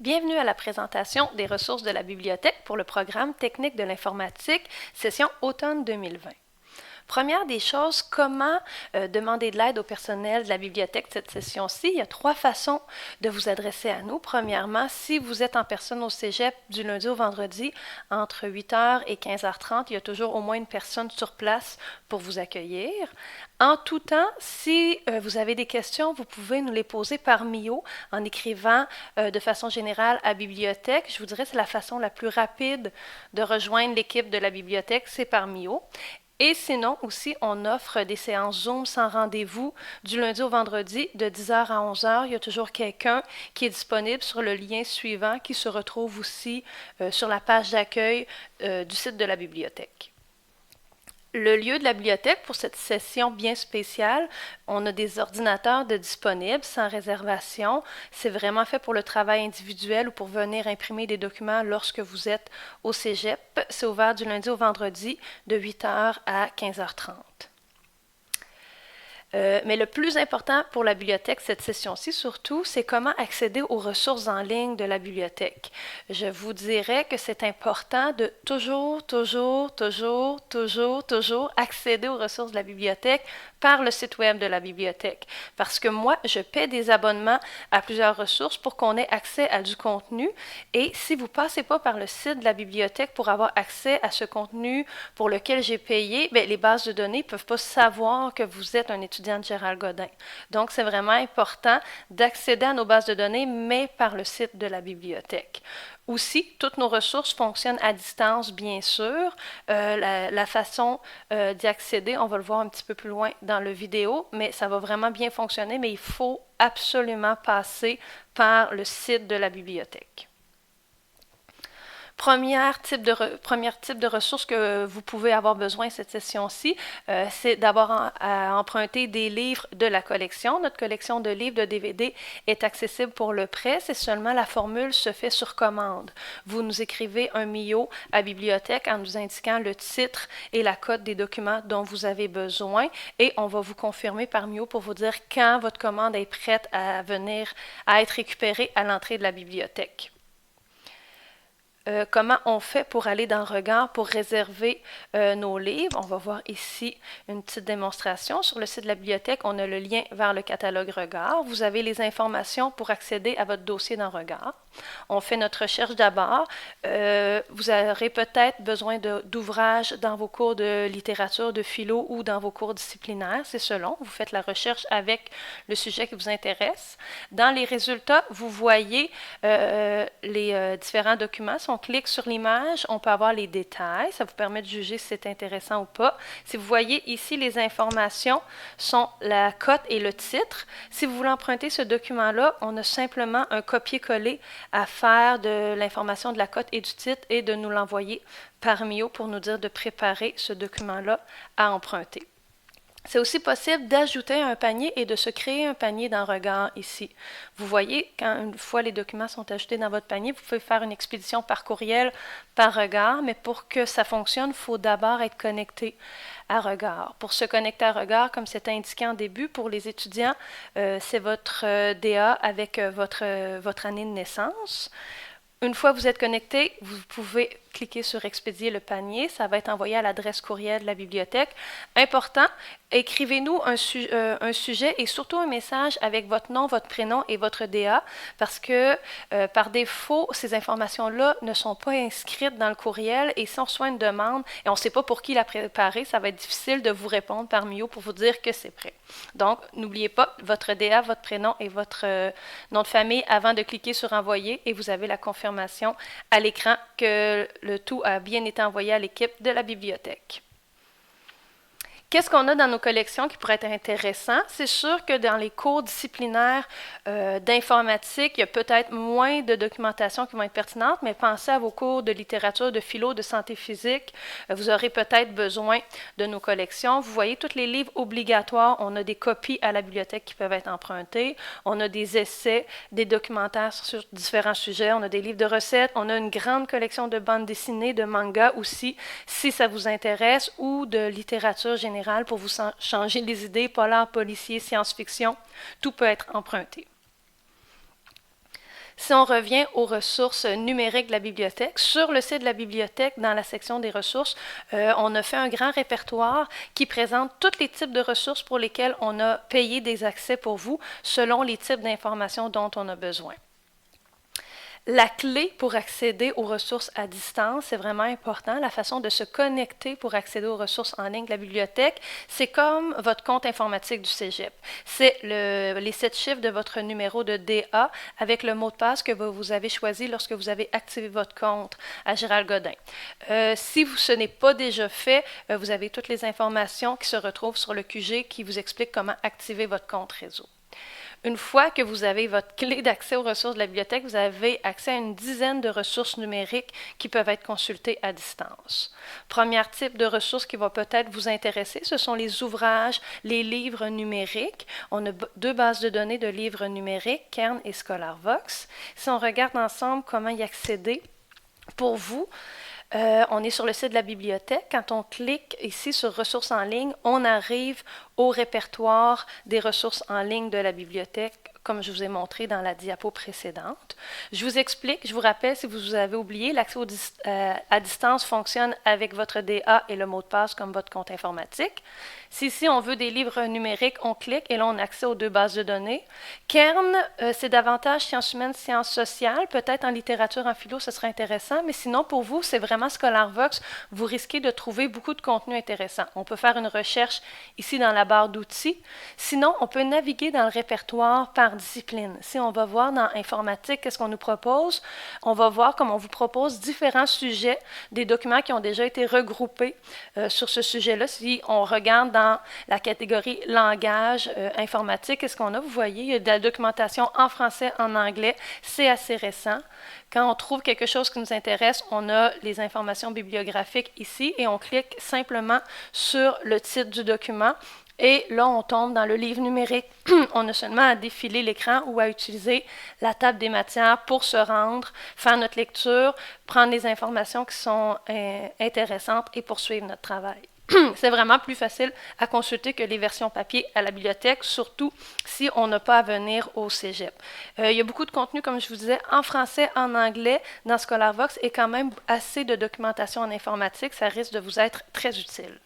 Bienvenue à la présentation des ressources de la bibliothèque pour le programme Technique de l'informatique, session automne 2020. Première des choses, comment demander de l'aide au personnel de la bibliothèque cette session-ci? Il y a 3 façons de vous adresser à nous. Premièrement, si vous êtes en personne au cégep du lundi au vendredi, entre 8h et 15h30, il y a toujours au moins une personne sur place pour vous accueillir. En tout temps, si vous avez des questions, vous pouvez nous les poser par Mio en écrivant de façon générale à bibliothèque. Je vous dirais que c'est la façon la plus rapide de rejoindre l'équipe de la bibliothèque, c'est par Mio. Et sinon, aussi, on offre des séances Zoom sans rendez-vous du lundi au vendredi de 10h à 11h. Il y a toujours quelqu'un qui est disponible sur le lien suivant qui se retrouve aussi sur la page d'accueil du site de la bibliothèque. Le lieu de la bibliothèque pour cette session bien spéciale, on a des ordinateurs de disponibles sans réservation. C'est vraiment fait pour le travail individuel ou pour venir imprimer des documents lorsque vous êtes au cégep. C'est ouvert du lundi au vendredi de 8h à 15h30. Mais le plus important pour la bibliothèque cette session-ci surtout, c'est comment accéder aux ressources en ligne de la bibliothèque. Je vous dirais que c'est important de toujours accéder aux ressources de la bibliothèque par le site web de la bibliothèque. Parce que moi, je paie des abonnements à plusieurs ressources pour qu'on ait accès à du contenu. Et si vous ne passez pas par le site de la bibliothèque pour avoir accès à ce contenu pour lequel j'ai payé, bien, les bases de données ne peuvent pas savoir que vous êtes un étudiant de Gérald Godin. Donc, c'est vraiment important d'accéder à nos bases de données, mais par le site de la bibliothèque. Aussi, toutes nos ressources fonctionnent à distance, bien sûr. La façon d'y accéder, on va le voir un petit peu plus loin dans le vidéo, mais ça va vraiment bien fonctionner, mais il faut absolument passer par le site de la bibliothèque. Premier type de ressources que vous pouvez avoir besoin cette session-ci, c'est d'abord à emprunter des livres de la collection. Notre collection de livres de DVD est accessible pour le prêt. C'est seulement la formule se fait sur commande. Vous nous écrivez un Mio à bibliothèque en nous indiquant le titre et la cote des documents dont vous avez besoin et on va vous confirmer par Mio pour vous dire quand votre commande est prête à venir à être récupérée à l'entrée de la bibliothèque. Comment on fait pour aller dans Regard pour réserver nos livres. On va voir ici une petite démonstration. Sur le site de la bibliothèque, on a le lien vers le catalogue Regard. Vous avez les informations pour accéder à votre dossier dans Regard. On fait notre recherche d'abord. Vous aurez peut-être besoin d'ouvrages dans vos cours de littérature, de philo ou dans vos cours disciplinaires. C'est selon. Vous faites la recherche avec le sujet qui vous intéresse. Dans les résultats, vous voyez les différents documents. Si on clique sur l'image, on peut avoir les détails. Ça vous permet de juger si c'est intéressant ou pas. Si vous voyez ici, les informations sont la cote et le titre. Si vous voulez emprunter ce document-là, on a simplement un copier-coller à faire de l'information de la cote et du titre et de nous l'envoyer par Mio pour nous dire de préparer ce document-là à emprunter. C'est aussi possible d'ajouter un panier et de se créer un panier dans Regard ici. Vous voyez, quand une fois les documents sont ajoutés dans votre panier, vous pouvez faire une expédition par courriel, par Regard, mais pour que ça fonctionne, il faut d'abord être connecté à Regard. Pour se connecter à Regard, comme c'est indiqué en début, pour les étudiants, c'est votre DA avec votre année de naissance. Une fois que vous êtes connecté, vous pouvez cliquer sur Expédier le panier. Ça va être envoyé à l'adresse courriel de la bibliothèque. Important, écrivez-nous un sujet et surtout un message avec votre nom, votre prénom et votre DA parce que par défaut, ces informations-là ne sont pas inscrites dans le courriel et si on reçoit une demande et on ne sait pas pour qui la préparer, ça va être difficile de vous répondre par Mio pour vous dire que c'est prêt. Donc, n'oubliez pas votre DA, votre prénom et votre nom de famille avant de cliquer sur Envoyer et vous avez la confirmation à l'écran que le tout a bien été envoyé à l'équipe de la bibliothèque. Qu'est-ce qu'on a dans nos collections qui pourrait être intéressant? C'est sûr que dans les cours disciplinaires d'informatique, il y a peut-être moins de documentation qui vont être pertinente, mais pensez à vos cours de littérature, de philo, de santé physique. Vous aurez peut-être besoin de nos collections. Vous voyez, tous les livres obligatoires, on a des copies à la bibliothèque qui peuvent être empruntées. On a des essais, des documentaires sur différents sujets. On a des livres de recettes. On a une grande collection de bandes dessinées, de mangas aussi, si ça vous intéresse, ou de littérature générale pour vous changer les idées, polar, policier, science-fiction, tout peut être emprunté. Si on revient aux ressources numériques de la bibliothèque, sur le site de la bibliothèque, dans la section des ressources, on a fait un grand répertoire qui présente tous les types de ressources pour lesquelles on a payé des accès pour vous, selon les types d'informations dont on a besoin. La clé pour accéder aux ressources à distance, c'est vraiment important. La façon de se connecter pour accéder aux ressources en ligne de la bibliothèque, c'est comme votre compte informatique du Cégep. C'est les 7 chiffres de votre numéro de DA avec le mot de passe que vous avez choisi lorsque vous avez activé votre compte à Gérald Godin. Si ce n'est pas déjà fait, vous avez toutes les informations qui se retrouvent sur le QG qui vous expliquent comment activer votre compte réseau. Une fois que vous avez votre clé d'accès aux ressources de la bibliothèque, vous avez accès à une dizaine de ressources numériques qui peuvent être consultées à distance. Premier type de ressources qui va peut-être vous intéresser, ce sont les ouvrages, les livres numériques. On a 2 bases de données de livres numériques, Kern et ScholarVox. Si on regarde ensemble comment y accéder, pour vous, on est sur le site de la bibliothèque. Quand on clique ici sur ressources en ligne, on arrive au répertoire des ressources en ligne de la bibliothèque, comme je vous ai montré dans la diapo précédente. Je vous explique, je vous rappelle, si vous avez oublié, l'accès à distance fonctionne avec votre DA et le mot de passe comme votre compte informatique. Si ici on veut des livres numériques, on clique et là on a accès aux 2 bases de données. Kern, c'est davantage sciences humaines, sciences sociales. Peut-être en littérature, en philo, ce serait intéressant, mais sinon pour vous, c'est vraiment ScholarVox. Vous risquez de trouver beaucoup de contenu intéressant. On peut faire une recherche ici dans la barre d'outils. Sinon, on peut naviguer dans le répertoire par discipline. Si on va voir dans informatique, qu'est-ce qu'on nous propose? On va voir comme on vous propose différents sujets, des documents qui ont déjà été regroupés sur ce sujet-là. Si on regarde dans la catégorie langage informatique, qu'est-ce qu'on a? Vous voyez, il y a de la documentation en français, en anglais. C'est assez récent. Quand on trouve quelque chose qui nous intéresse, on a les informations bibliographiques ici et on clique simplement sur le titre du document. Et là, on tombe dans le livre numérique. On a seulement à défiler l'écran ou à utiliser la table des matières pour se rendre, faire notre lecture, prendre les informations qui sont intéressantes et poursuivre notre travail. C'est vraiment plus facile à consulter que les versions papier à la bibliothèque, surtout si on n'a pas à venir au cégep. Il y a beaucoup de contenu, comme je vous disais, en français, en anglais, dans ScholarVox, et quand même assez de documentation en informatique. Ça risque de vous être très utile.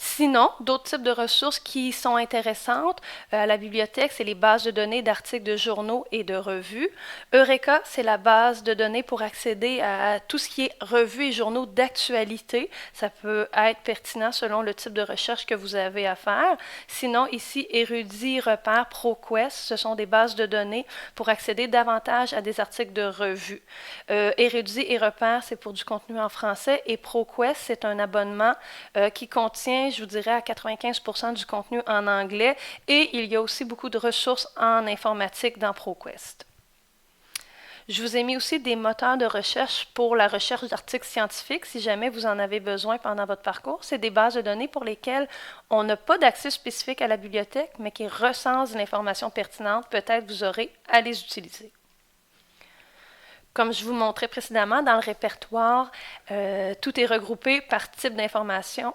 Sinon, d'autres types de ressources qui sont intéressantes à la bibliothèque, c'est les bases de données d'articles de journaux et de revues. Eureka, c'est la base de données pour accéder à tout ce qui est revues et journaux d'actualité. Ça peut être pertinent selon le type de recherche que vous avez à faire. Sinon, ici, Érudit, Repère, ProQuest, ce sont des bases de données pour accéder davantage à des articles de revues. Érudit et Repère, c'est pour du contenu en français, et ProQuest, c'est un abonnement qui contient, je vous dirais, à 95% du contenu en anglais, et il y a aussi beaucoup de ressources en informatique dans ProQuest. Je vous ai mis aussi des moteurs de recherche pour la recherche d'articles scientifiques, si jamais vous en avez besoin pendant votre parcours. C'est des bases de données pour lesquelles on n'a pas d'accès spécifique à la bibliothèque, mais qui recensent l'information pertinente. Peut-être vous aurez à les utiliser. Comme je vous montrais précédemment, dans le répertoire, tout est regroupé par type d'information,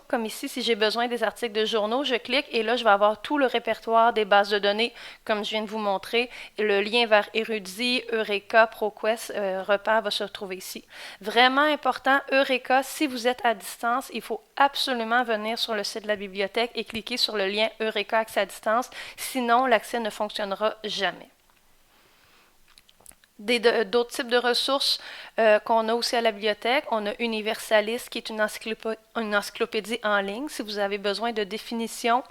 Comme ici, si j'ai besoin des articles de journaux, je clique et là, je vais avoir tout le répertoire des bases de données, comme je viens de vous montrer. Et le lien vers Érudit, Eureka, ProQuest, Repère va se retrouver ici. Vraiment important, Eureka, si vous êtes à distance, il faut absolument venir sur le site de la bibliothèque et cliquer sur le lien Eureka accès à distance, sinon l'accès ne fonctionnera jamais. D'autres types de ressources qu'on a aussi à la bibliothèque. On a Universalis, qui est une encyclopédie en ligne. Si vous avez besoin de définitions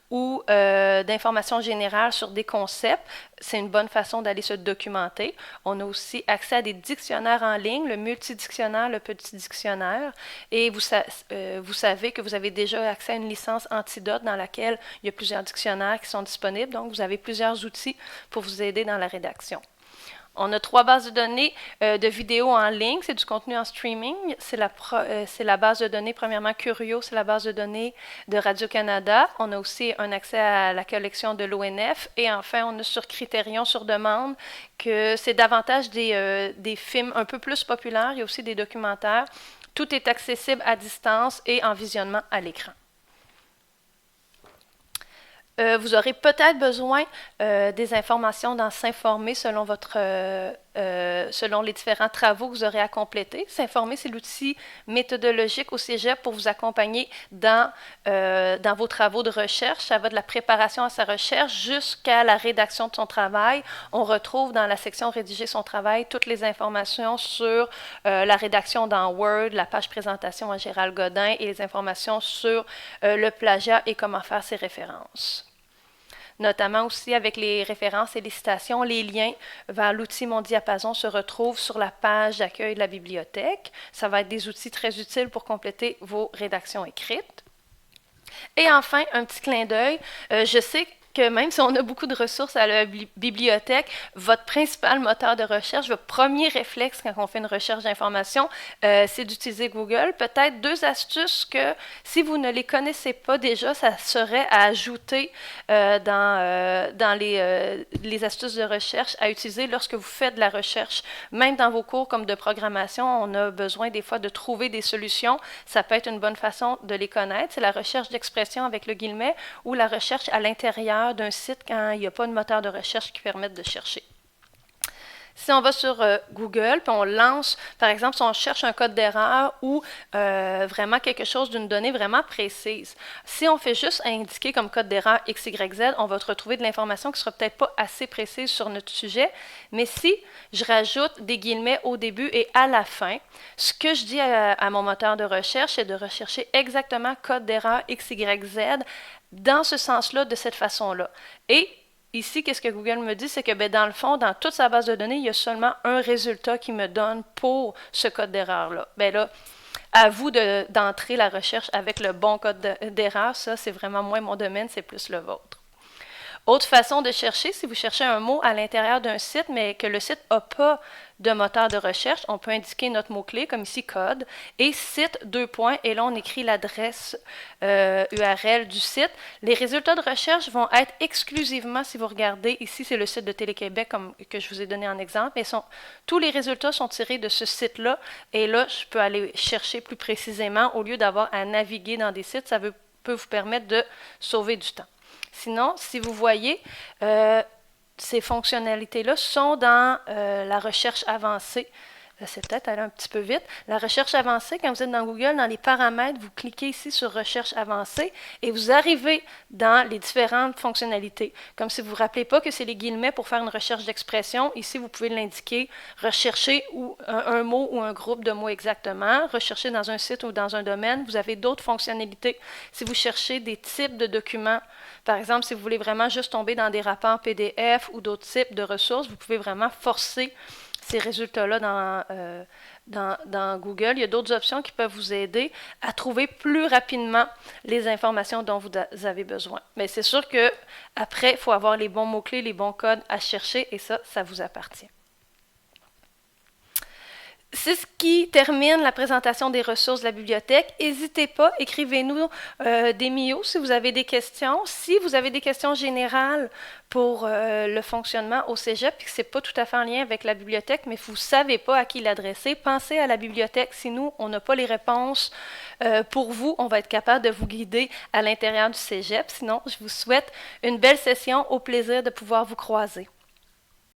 ou d'informations générales sur des concepts, c'est une bonne façon d'aller se documenter. On a aussi accès à des dictionnaires en ligne, le multidictionnaire, le petit dictionnaire. Et vous savez que vous avez déjà accès à une licence Antidote dans laquelle il y a plusieurs dictionnaires qui sont disponibles. Donc, vous avez plusieurs outils pour vous aider dans la rédaction. On a 3 bases de données de vidéos en ligne, c'est du contenu en streaming. C'est la base de données, premièrement, Curio, c'est la base de données de Radio-Canada. On a aussi un accès à la collection de l'ONF. Et enfin, on a sur Criterion, sur demande, que c'est davantage des films un peu plus populaires. Il y a aussi des documentaires. Tout est accessible à distance et en visionnement à l'écran. Vous aurez peut-être besoin des informations dans S'informer selon les différents travaux que vous aurez à compléter. S'informer, c'est l'outil méthodologique au Cégep pour vous accompagner dans vos travaux de recherche. Ça va de la préparation à sa recherche jusqu'à la rédaction de son travail. On retrouve dans la section Rédiger son travail toutes les informations sur la rédaction dans Word, la page présentation à Gérald Godin et les informations sur le plagiat et comment faire ses références. Notamment aussi avec les références et les citations, les liens vers l'outil Mon Diapason se retrouvent sur la page d'accueil de la bibliothèque. Ça va être des outils très utiles pour compléter vos rédactions écrites. Et enfin, un petit clin d'œil, je sais que même si on a beaucoup de ressources à la bibliothèque, votre principal moteur de recherche, votre premier réflexe quand on fait une recherche d'information, c'est d'utiliser Google. Peut-être 2 astuces que, si vous ne les connaissez pas déjà, ça serait à ajouter dans les astuces de recherche à utiliser lorsque vous faites de la recherche. Même dans vos cours comme de programmation, on a besoin des fois de trouver des solutions. Ça peut être une bonne façon de les connaître. C'est la recherche d'expression avec le guillemet ou la recherche à l'intérieur d'un site quand il n'y a pas de moteur de recherche qui permette de chercher. Si on va sur Google, puis on lance, par exemple, si on cherche un code d'erreur ou vraiment quelque chose d'une donnée vraiment précise, si on fait juste indiquer comme code d'erreur XYZ, on va retrouver de l'information qui ne sera peut-être pas assez précise sur notre sujet, mais si je rajoute des guillemets au début et à la fin, ce que je dis à mon moteur de recherche, c'est de rechercher exactement code d'erreur XYZ dans ce sens-là, de cette façon-là. Et ici, qu'est-ce que Google me dit? C'est que dans le fond, dans toute sa base de données, il y a seulement un résultat qui me donne pour ce code d'erreur-là. Là, à vous d'entrer la recherche avec le bon code d'erreur. Ça, c'est vraiment moins mon domaine, c'est plus le vôtre. Autre façon de chercher, si vous cherchez un mot à l'intérieur d'un site, mais que le site n'a pas de moteur de recherche, on peut indiquer notre mot-clé, comme ici, code, et site, 2 points, et là, on écrit l'adresse URL du site. Les résultats de recherche vont être exclusivement, si vous regardez, ici, c'est le site de Télé-Québec, que je vous ai donné en exemple, mais tous les résultats sont tirés de ce site-là, et là, je peux aller chercher plus précisément, au lieu d'avoir à naviguer dans des sites, ça peut vous permettre de sauver du temps. Sinon, si vous voyez, ces fonctionnalités-là sont dans la recherche avancée. C'est peut-être aller un petit peu vite. La recherche avancée, quand vous êtes dans Google, dans les paramètres, vous cliquez ici sur Recherche avancée et vous arrivez dans les différentes fonctionnalités. Comme si vous ne vous rappelez pas que c'est les guillemets pour faire une recherche d'expression. Ici, vous pouvez l'indiquer, rechercher un mot ou un groupe de mots exactement, rechercher dans un site ou dans un domaine. Vous avez d'autres fonctionnalités. Si vous cherchez des types de documents, par exemple, si vous voulez vraiment juste tomber dans des rapports PDF ou d'autres types de ressources, vous pouvez vraiment forcer ces résultats-là dans Google. Il y a d'autres options qui peuvent vous aider à trouver plus rapidement les informations dont vous avez besoin. Mais c'est sûr qu'après, il faut avoir les bons mots-clés, les bons codes à chercher et ça vous appartient. C'est ce qui termine la présentation des ressources de la bibliothèque. N'hésitez pas, écrivez-nous des MIO si vous avez des questions. Si vous avez des questions générales pour le fonctionnement au Cégep, puis que ce n'est pas tout à fait en lien avec la bibliothèque, mais vous ne savez pas à qui l'adresser, pensez à la bibliothèque. Si nous, on n'a pas les réponses pour vous, on va être capable de vous guider à l'intérieur du Cégep. Sinon, je vous souhaite une belle session, au plaisir de pouvoir vous croiser.